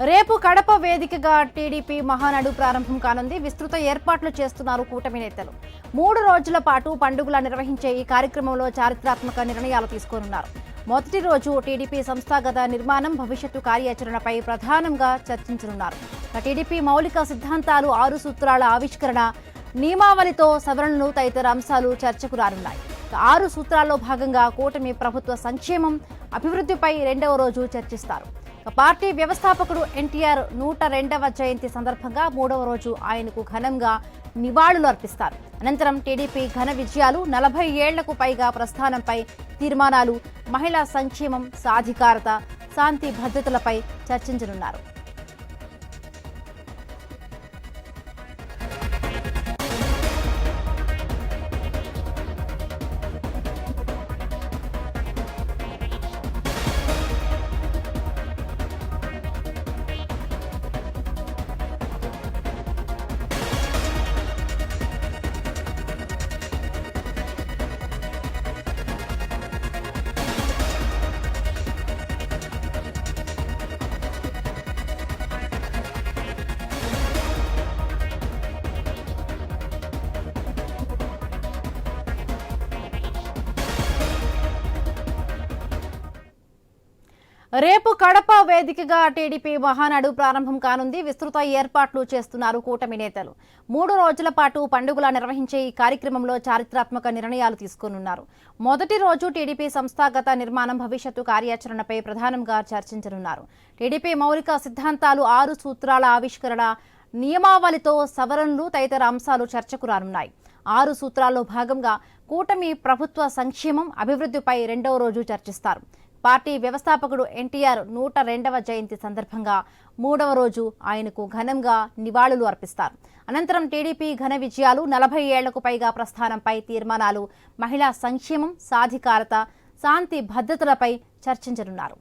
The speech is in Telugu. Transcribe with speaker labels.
Speaker 1: రేపు కడప వేదికగా టీడీపీ మహానాడు ప్రారంభం కానుంది. విస్తృత ఏర్పాట్లు చేస్తున్నారు కూటమి నేతలు. 3 రోజుల పాటు పండుగల నిర్వహించే ఈ కార్యక్రమంలో చారిత్రాత్మక నిర్ణయాలు తీసుకోనున్నారు. మొదటి రోజు టీడీపీ సంస్థాగత నిర్మాణం, భవిష్యత్తు కార్యాచరణపై ప్రధానంగా చర్చించనున్నారు. టీడీపీ మౌలిక సిద్ధాంతాలు, 6 సూత్రాల ఆవిష్కరణ, నియమావళితో సవరణలు తదితర అంశాలు చర్చకు రానున్నాయి. 6 సూత్రాల్లో భాగంగా కూటమి ప్రభుత్వ సంక్షేమం, అభివృద్ధిపై 2వ రోజు చర్చిస్తారు. పార్టీ వ్యవస్థాపకుడు ఎన్టీఆర్ 102వ జయంతి సందర్భంగా 3వ రోజు ఆయనకు ఘనంగా నివాళులు అర్పిస్తారు. అనంతరం టీడీపీ ఘన విజయాలు, 40 ఏళ్లకు పైగా ప్రస్థానంపై తీర్మానాలు, మహిళా సంక్షేమం, సాధికారత, శాంతి భద్రతలపై చర్చించనున్నారు. రేపు కడప వేదికగా టీడీపీ మహానాడు ప్రారంభం కానుంది. విస్తృత ఏర్పాట్లు చేస్తున్నారు కూటమి నేతలు. 3 రోజుల పాటు పండుగల నిర్వహించే ఈ కార్యక్రమంలో చారిత్రాత్మక నిర్ణయాలు తీసుకోనున్నారు. మొదటి రోజు టీడీపీ సంస్థాగత నిర్మాణం, భవిష్యత్తు కార్యాచరణపై ప్రధానంగా చర్చించనున్నారు. టీడీపీ మౌలిక సిద్ధాంతాలు, 6 సూత్రాల ఆవిష్కరణ, నియమావళితో సవరణలు తదితర అంశాలు చర్చకు రానున్నాయి. 6 సూత్రాల్లో భాగంగా కూటమి ప్రభుత్వ సంక్షేమం, అభివృద్ధిపై 2వ రోజు చర్చిస్తారు. పార్టీ వ్యవస్థాపకుడు ఎన్టీఆర్ 102వ జయంతి సందర్భంగా 3వ రోజు ఆయనకు ఘనంగా నివాళులు అర్పిస్తారు. అనంతరం టీడీపీ ఘన విజయాలు, 40 ఏళ్లకు పైగా ప్రస్థానంపై తీర్మానాలు, మహిళా సంక్షేమం, సాధికారత, శాంతి భద్రతలపై చర్చించనున్నారు.